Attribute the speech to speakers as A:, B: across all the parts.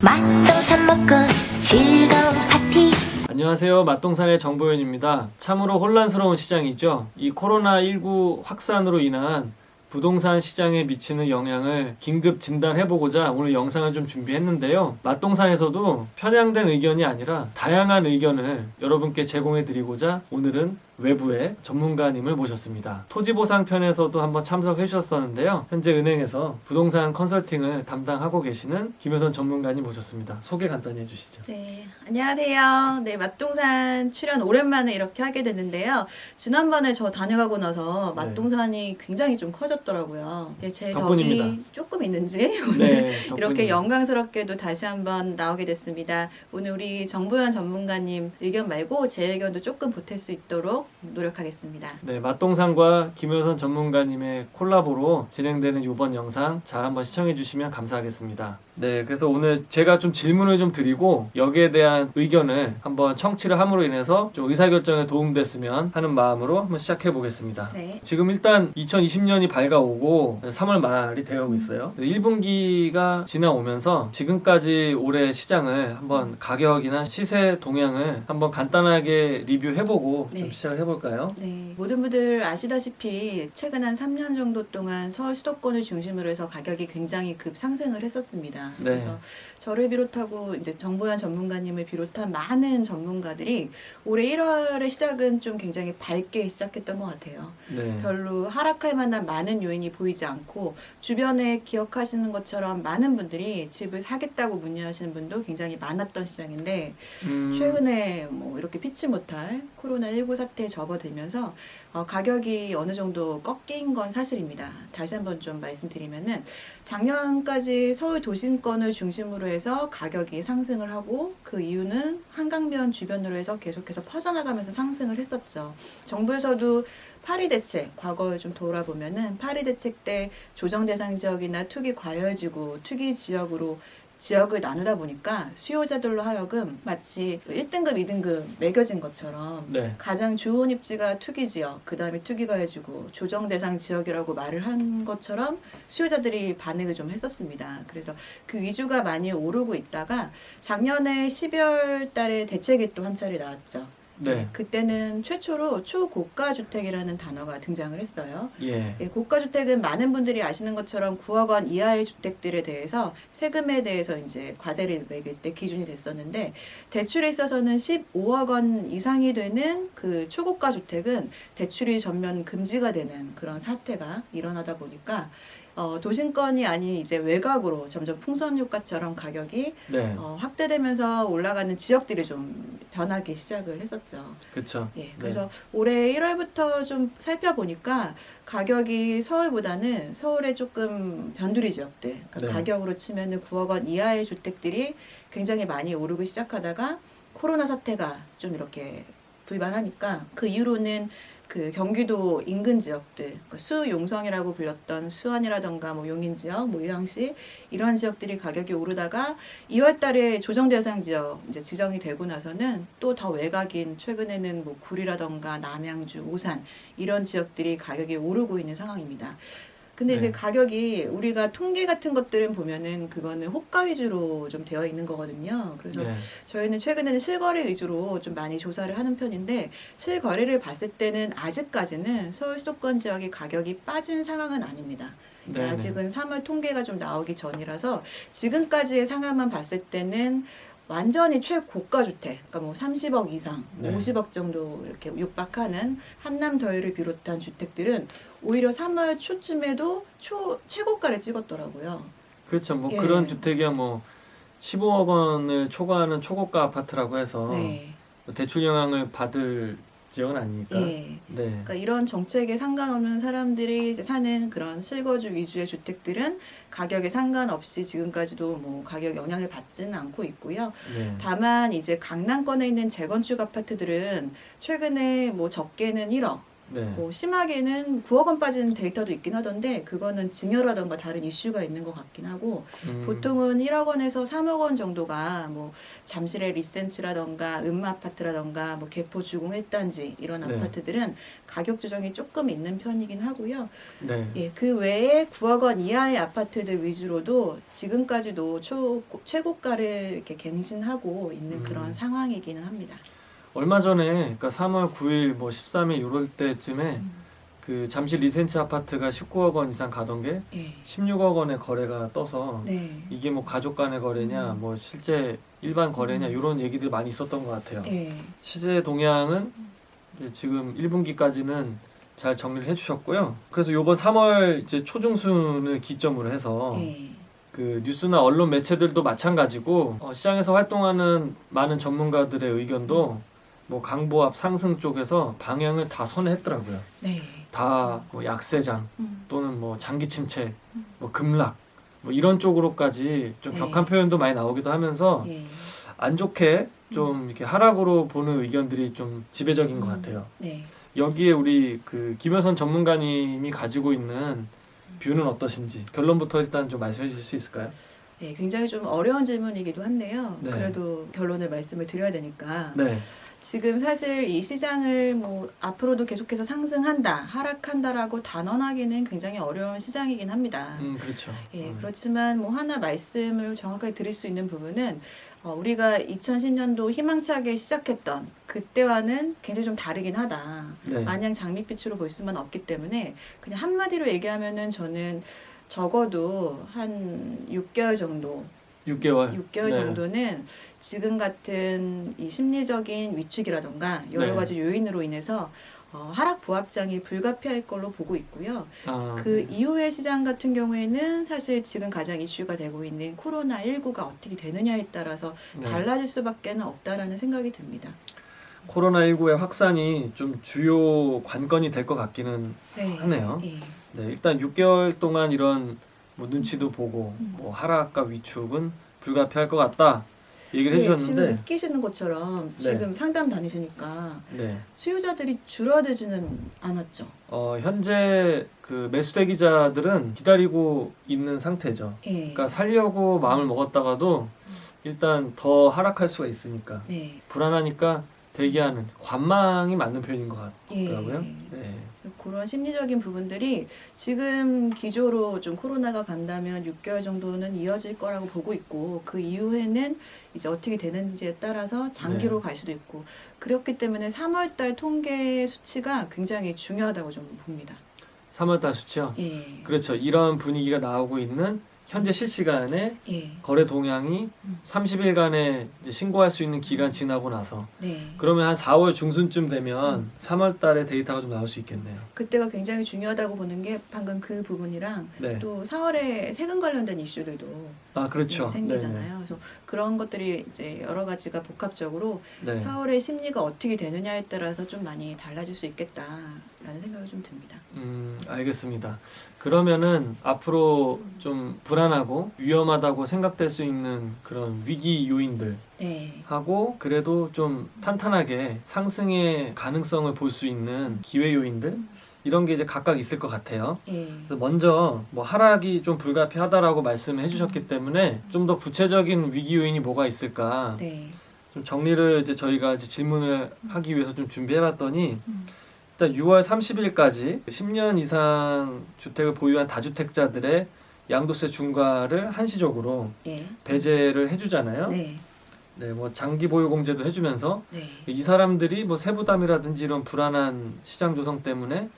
A: 맛동산 먹고 즐거운 파티.
B: 안녕하세요. 맛동산의 정보현입니다. 참으로 혼란스러운 시장이죠. 이 코로나19 확산으로 인한 부동산 시장에 미치는 영향을 긴급 진단해보고자 오늘 영상을 좀 준비했는데요. 맛동산에서도 편향된 의견이 아니라 다양한 의견을 여러분께 제공해드리고자 오늘은 외부의 전문가님을 모셨습니다. 토지보상 편에서도 한번 참석해 주셨었는데요. 현재 은행에서 부동산 컨설팅을 담당하고 계시는 김효선 전문가님 모셨습니다. 소개 간단히 해주시죠.
C: 네, 안녕하세요. 네, 맛동산 출연 오랜만에 이렇게 하게 됐는데요. 지난번에 저 다녀가고 나서 맛동산이 굉장히 좀 커졌더라고요. 네, 제
B: 덕분입니다.
C: 덕이 조금 있는지 오늘
B: 네,
C: 이렇게 영광스럽게도 다시 한번 나오게 됐습니다. 오늘 우리 정보현 전문가님 의견 말고 제 의견도 조금 보탤 수 있도록 노력하겠습니다.
B: 네, 맛동산과 김효선 전문가님의 콜라보로 진행되는 이번 영상 잘 한번 시청해 주시면 감사하겠습니다. 네, 그래서 오늘 제가 좀 질문을 좀 드리고 여기에 대한 의견을 한번 청취를 함으로 인해서 좀 의사결정에 도움됐으면 하는 마음으로 한번 시작해 보겠습니다.
C: 네.
B: 지금 일단 2020년이 밝아오고 3월 말이 되어가고 있어요. 1분기가 지나오면서 지금까지 올해 시장을 한번 가격이나 시세 동향을 한번 간단하게 리뷰해보고
C: 네.
B: 좀 시작을 해볼까요?
C: 네, 모든 분들 아시다시피 최근 한 3년 정도 동안 서울 수도권을 중심으로 해서 가격이 굉장히 급상승을 했었습니다.
B: 네.
C: 그래서 저를 비롯하고 이제 정보현 전문가님을 비롯한 많은 전문가들이 올해 1월의 시작은 좀 굉장히 밝게 시작했던 것 같아요.
B: 네.
C: 별로 하락할 만한 많은 요인이 보이지 않고 주변에 기억하시는 것처럼 많은 분들이 집을 사겠다고 문의하시는 분도 굉장히 많았던 시장인데 최근에 뭐 이렇게 피치 못할 코로나19 사태에 접어들면서 가격이 어느 정도 꺾인 건 사실입니다. 다시 한번 좀 말씀드리면은 작년까지 서울 도심권을 중심으로 해서 가격이 상승을 하고 그 이유는 한강변 주변으로 해서 계속해서 퍼져나가면서 상승을 했었죠. 정부에서도 파리 대책, 과거를 좀 돌아보면은 파리 대책 때 조정 대상 지역이나 투기 과열지구, 투기 지역으로 지역을 나누다 보니까 수요자들로 하여금 마치 1등급, 2등급 매겨진 것처럼
B: 네.
C: 가장 좋은 입지가 투기 지역, 그 다음에 투기가 해주고 조정 대상 지역이라고 말을 한 것처럼 수요자들이 반응을 좀 했었습니다. 그래서 그 위주가 많이 오르고 있다가 작년에 12월 달에 대책이 또 한 차례 나왔죠.
B: 네.
C: 그때는 최초로 초고가 주택이라는 단어가 등장을 했어요.
B: 예.
C: 예, 고가 주택은 많은 분들이 아시는 것처럼 9억 원 이하의 주택들에 대해서 세금에 대해서 이제 과세를 매길 때 기준이 됐었는데 대출에 있어서는 15억 원 이상이 되는 그 초고가 주택은 대출이 전면 금지가 되는 그런 사태가 일어나다 보니까 도심권이 아닌 이제 외곽으로 점점 풍선 효과처럼 가격이
B: 네.
C: 확대되면서 올라가는 지역들이 좀 변하기 시작을 했었죠.
B: 그렇죠.
C: 예, 그래서 올해 1월부터 좀 살펴보니까 가격이 서울보다는 서울의 조금 변두리 지역들, 그러니까
B: 네.
C: 가격으로 치면은 9억 원 이하의 주택들이 굉장히 많이 오르기 시작하다가 코로나 사태가 좀 이렇게 불발하니까 그 이후로는 그 경기도 인근 지역들, 그러니까 수용성이라고 불렸던 수원이라던가 뭐 용인 지역, 뭐 의왕시 이런 지역들이 가격이 오르다가 2월 달에 조정 대상 지역 이제 지정이 되고 나서는 또 더 외곽인 최근에는 뭐 구리라던가 남양주, 오산 이런 지역들이 가격이 오르고 있는 상황입니다. 근데 이제
B: 네.
C: 가격이 우리가 통계 같은 것들은 보면은 그거는 호가 위주로 좀 되어 있는 거거든요. 그래서
B: 네.
C: 저희는 최근에는 실거래 위주로 좀 많이 조사를 하는 편인데 실거래를 봤을 때는 아직까지는 서울 수도권 지역의 가격이 빠진 상황은 아닙니다.
B: 네.
C: 아직은 3월 통계가 좀 나오기 전이라서 지금까지의 상황만 봤을 때는 완전히 최고가 주택, 그러니까 뭐 30억 이상,
B: 네.
C: 50억 정도 이렇게 육박하는 한남 더위를 비롯한 주택들은 오히려 3월 초쯤에도 최고가를 찍었더라고요.
B: 그렇죠. 뭐
C: 예.
B: 그런 주택이야 뭐 15억 원을 초과하는 초고가 아파트라고 해서
C: 네.
B: 대출 영향을 받을 지역은 아니니까.
C: 예.
B: 네.
C: 그러니까 이런 정책에 상관없는 사람들이 이제 사는 그런 실거주 위주의 주택들은 가격에 상관없이 지금까지도 뭐 가격 영향을 받지는 않고 있고요.
B: 네.
C: 다만 이제 강남권에 있는 재건축 아파트들은 최근에 뭐 적게는 1억,
B: 네.
C: 뭐 심하게는 9억 원 빠진 데이터도 있긴 하던데 그거는 증여라던가 다른 이슈가 있는 것 같긴 하고 보통은 1억 원에서 3억 원 정도가 뭐 잠실의 리센츠라던가 음마아파트라던가 뭐 개포 주공 1단지 이런
B: 네.
C: 아파트들은 가격 조정이 조금 있는 편이긴 하고요.
B: 네.
C: 예, 그 외에 9억 원 이하의 아파트들 위주로도 지금까지도 최고가를 이렇게 갱신하고 있는 그런 상황이기는 합니다.
B: 얼마 전에 그러니까 3월 9일 뭐 13일 이럴 때쯤에 그 잠실 리센츠 아파트가 19억 원 이상 가던 게
C: 예.
B: 16억 원의 거래가 떠서
C: 네.
B: 이게 뭐 가족 간의 거래냐 뭐 실제 일반 거래냐 이런 얘기들 많이 있었던 것 같아요.
C: 예.
B: 시세 동향은 이제 지금 1분기까지는 잘 정리를 해주셨고요. 그래서 이번 3월 이제 초중순을 기점으로 해서
C: 예.
B: 그 뉴스나 언론 매체들도 마찬가지고 시장에서 활동하는 많은 전문가들의 의견도 뭐 강보합 상승 쪽에서 방향을 다 선회했더라고요.
C: 네.
B: 다 뭐 약세장 또는 뭐 장기 침체, 뭐 급락 뭐 이런 쪽으로까지 좀
C: 네.
B: 격한 표현도 많이 나오기도 하면서
C: 예.
B: 안 좋게 좀 이렇게 하락으로 보는 의견들이 좀 지배적인 것 같아요.
C: 네.
B: 여기에 우리 그 김효선 전문가님이 가지고 있는 뷰는 어떠신지 결론부터 일단 좀 말씀해 주실 수 있을까요?
C: 네, 굉장히 좀 어려운 질문이기도 한데요.
B: 네.
C: 그래도 결론을 말씀을 드려야 되니까
B: 네,
C: 지금 사실 이 시장을 뭐 앞으로도 계속해서 상승한다, 하락한다라고 단언하기는 굉장히 어려운 시장이긴 합니다.
B: 그렇죠.
C: 예, 그렇지만 뭐 하나 말씀을 정확하게 드릴 수 있는 부분은 우리가 2010년도 희망차게 시작했던 그때와는 굉장히 좀 다르긴 하다.
B: 네.
C: 마냥 장밋빛으로 볼 수만 없기 때문에 그냥 한마디로 얘기하면은 저는 적어도 한 6개월 정도
B: 6개월.
C: 6개월
B: 네.
C: 정도는 지금 같은 이 심리적인 위축이라던가 여러
B: 네.
C: 가지 요인으로 인해서 하락 보합장이 불가피할 걸로 보고 있고요. 그
B: 네.
C: 이후의 시장 같은 경우에는 사실 지금 가장 이슈가 되고 있는 코로나19가 어떻게 되느냐에 따라서
B: 네.
C: 달라질 수밖에 없다라는 생각이 듭니다.
B: 코로나19의 확산이 좀 주요 관건이 될 것 같기는
C: 네.
B: 하네요.
C: 예.
B: 네, 일단 6개월 동안 이런 뭐 눈치도 보고 뭐 하락과 위축은 불가피할 것 같다 얘기를
C: 네, 지금
B: 해주셨는데
C: 느끼시는 것처럼
B: 네.
C: 지금 상담 다니시니까
B: 네.
C: 수요자들이 줄어들지는 않았죠.
B: 현재 그 매수 대기자들은 기다리고 있는 상태죠.
C: 예.
B: 그러니까 살려고 마음을 먹었다가도 일단 더 하락할 수가 있으니까
C: 네.
B: 불안하니까 대기하는 관망이 맞는 표현인 것 같더라고요.
C: 예.
B: 네.
C: 그런 심리적인 부분들이 지금 기조로 좀 코로나가 간다면 6개월 정도는 이어질 거라고 보고 있고 그 이후에는 이제 어떻게 되는지에 따라서 장기로 갈 수도 있고 그렇기 때문에 3월달 통계 수치가 굉장히 중요하다고 좀 봅니다.
B: 3월달 수치요.
C: 예.
B: 그렇죠. 이런 분위기가 나오고 있는 현재 실시간에
C: 예.
B: 거래 동향이 30일간의 이제 신고할 수 있는 기간 지나고 나서
C: 네.
B: 그러면 한 4월 중순쯤 되면 3월 달에 데이터가 좀 나올 수 있겠네요.
C: 그때가 굉장히 중요하다고 보는 게 방금 그 부분이랑
B: 네.
C: 또 4월에 세금 관련된 이슈들도
B: 그렇죠.
C: 생기잖아요. 그래서 그런 것들이 이제 여러 가지가 복합적으로
B: 네.
C: 4월의 심리가 어떻게 되느냐에 따라서 좀 많이 달라질 수 있겠다라는 생각이 좀 듭니다.
B: 알겠습니다. 그러면은 앞으로 좀 불안하고 위험하다고 생각될 수 있는 그런 위기 요인들
C: 네.
B: 하고 그래도 좀 탄탄하게 상승의 가능성을 볼 수 있는 기회 요인들 이런 게 이제 각각 있을 것 같아요.
C: 예.
B: 그래서 먼저 뭐 하락이 좀 불가피하다라고 말씀을 해주셨기 때문에 좀 더 구체적인 위기 요인이 뭐가 있을까
C: 네.
B: 좀 정리를 이제 저희가 이제 질문을 하기 위해서 좀 준비해봤더니 일단 6월 30일까지 10년 이상 주택을 보유한 다주택자들의 양도세 중과를 한시적으로
C: 예.
B: 배제를 해주잖아요.
C: 네.
B: 네, 뭐 장기 보유 공제도 해주면서
C: 네.
B: 이 사람들이 뭐 세부담이라든지 이런 불안한 시장 조성 때문에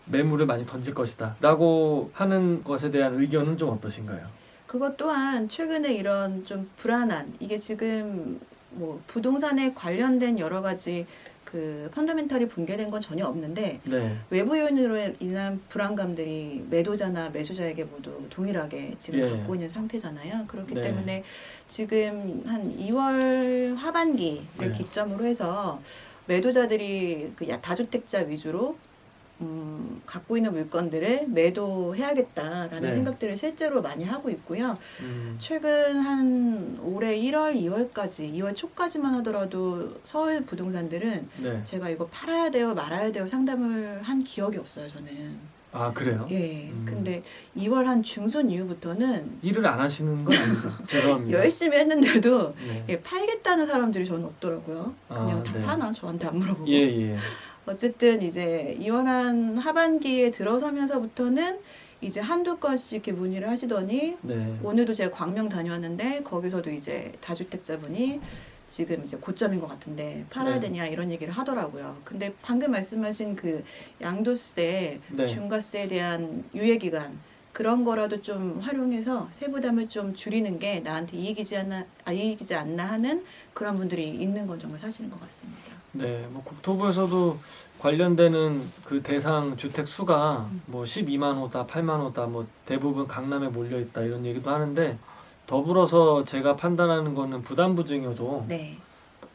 B: 매물을 많이 던질 것이다라고 하는 것에 대한 의견은 좀 어떠신가요?
C: 그것 또한 최근에 이런 좀 불안한 이게 지금 뭐 부동산에 관련된 여러 가지 그 펀더멘탈이 붕괴된 건 전혀 없는데
B: 네,
C: 외부 요인으로 인한 불안감들이 매도자나 매수자에게 모두 동일하게 지금
B: 예.
C: 갖고 있는 상태잖아요. 그렇기
B: 네.
C: 때문에 지금 한 2월 하반기를
B: 네.
C: 기점으로 해서 매도자들이 그 다주택자 위주로 갖고 있는 물건들을 매도해야겠다라는
B: 네.
C: 생각들을 실제로 많이 하고 있고요.
B: 음.
C: 최근 한 올해 1월, 2월까지, 2월 초까지만 하더라도 서울 부동산들은
B: 네.
C: 제가 이거 팔아야 돼요, 말아야 돼요 상담을 한 기억이 없어요, 저는.
B: 아 그래요?
C: 예.
B: 음.
C: 근데 2월 한 중순 이후부터는
B: 일을 안 하시는 건 아니죠? 죄송합니다.
C: 열심히 했는데도
B: 네.
C: 예, 팔겠다는 사람들이 저는 없더라고요. 그냥
B: 아,
C: 다
B: 네.
C: 파나 저한테 안 물어보고.
B: 예.
C: 어쨌든 이제 2월 한 하반기에 들어서면서부터는 이제 한두 건씩 이렇게 문의를 하시더니
B: 네.
C: 오늘도 제가 광명 다녀왔는데 거기서도 이제 다주택자분이 지금 이제 고점인 것 같은데 팔아야
B: 네.
C: 되냐 이런 얘기를 하더라고요. 근데 방금 말씀하신 그 양도세,
B: 네.
C: 중과세에 대한 유예 기간 그런 거라도 좀 활용해서 세부담을 좀 줄이는 게 나한테 이익이지 않나 하는 그런 분들이 있는 건 정말 사실인 것 같습니다.
B: 네, 뭐 국토부에서도 관련되는 그 대상 주택 수가 뭐 12만 호다, 8만 호다, 뭐 대부분 강남에 몰려 있다 이런 얘기도 하는데 더불어서 제가 판단하는 거는 부담부 증여도
C: 네.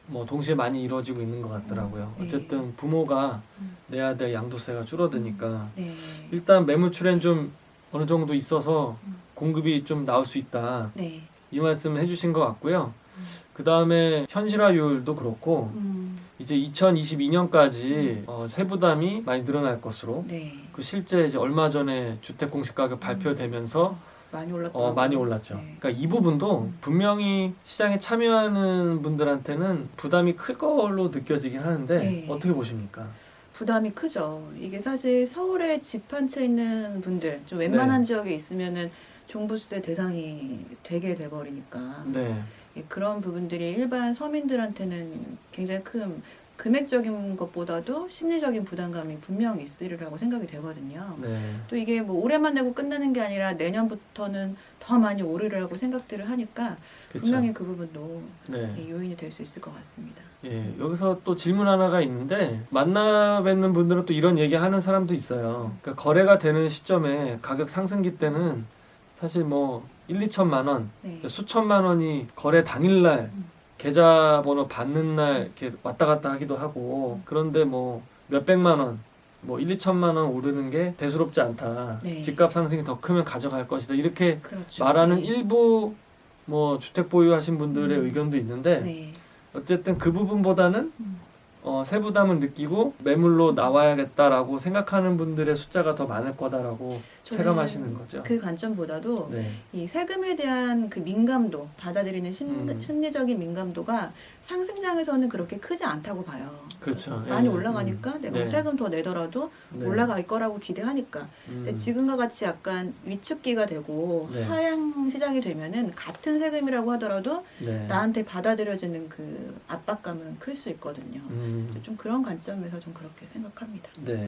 B: 뭐 동시에 많이 이루어지고 있는 것 같더라고요.
C: 네.
B: 어쨌든 부모가
C: 음.
B: 내야 될 양도세가 줄어드니까
C: 네.
B: 일단 매물출엔 좀 어느 정도 있어서 공급이 좀 나올 수 있다
C: 네.
B: 이 말씀을 해주신 것 같고요. 그 다음에 현실화율도 그렇고
C: 음.
B: 이제 2022년까지 세부담이 많이 늘어날 것으로
C: 네.
B: 그 실제 이제 얼마 전에 주택 공시 가격 발표되면서
C: 많이 올랐더라고요.
B: 많이 올랐죠.
C: 네.
B: 그러니까 이 부분도 분명히 시장에 참여하는 분들한테는 부담이 클 걸로 느껴지긴 하는데
C: 네.
B: 어떻게 보십니까?
C: 부담이 크죠. 이게 사실 서울에 집 한 채 있는 분들, 좀 웬만한
B: 네.
C: 지역에 있으면은 종부세 대상이 되게 돼버리니까
B: 네,
C: 예, 그런 부분들이 일반 서민들한테는 굉장히 큰 금액적인 것보다도 심리적인 부담감이 분명히 있으리라고 생각이 되거든요.
B: 네,
C: 또 이게 뭐 올해만 내고 끝나는 게 아니라 내년부터는 더 많이 오르리라고 생각들을 하니까
B: 그렇죠.
C: 분명히 그 부분도
B: 네.
C: 예, 요인이 될 수 있을 것 같습니다.
B: 예, 여기서 또 질문 하나가 있는데 만나 뵙는 분들은 또 이런 얘기하는 사람도 있어요. 그러니까 거래가 되는 시점에 가격 상승기 때는 사실 뭐 1, 2천만 원,
C: 네.
B: 수천만 원이 거래 당일날 계좌번호 받는 날 이렇게 왔다 갔다 하기도 하고 그런데 뭐 몇백만 원, 뭐 1, 2천만 원 오르는 게 대수롭지 않다.
C: 네.
B: 집값 상승이 더 크면 가져갈 것이다. 이렇게
C: 그렇죠.
B: 말하는
C: 네.
B: 일부 뭐 주택 보유하신 분들의
C: 음.
B: 의견도 있는데
C: 네.
B: 어쨌든 그 부분보다는
C: 음.
B: 세부담을 느끼고 매물로 나와야겠다라고 생각하는 분들의 숫자가 더 많을 거다라고
C: 저는
B: 체감하시는 거죠.
C: 그 관점보다도
B: 네,
C: 이 세금에 대한 그 민감도, 받아들이는
B: 음.
C: 심리적인 민감도가 상승장에서는 그렇게 크지 않다고 봐요.
B: 그렇죠.
C: 많이
B: 예,
C: 올라가니까 내가
B: 네.
C: 세금 더 내더라도
B: 네.
C: 올라갈 거라고 기대하니까. 근데 지금과 같이 약간 위축기가 되고
B: 네.
C: 하향 시장이 되면은 같은 세금이라고 하더라도
B: 네.
C: 나한테 받아들여지는 그 압박감은 클 수 있거든요. 그래서 좀 그런 관점에서 좀 그렇게 생각합니다.
B: 네.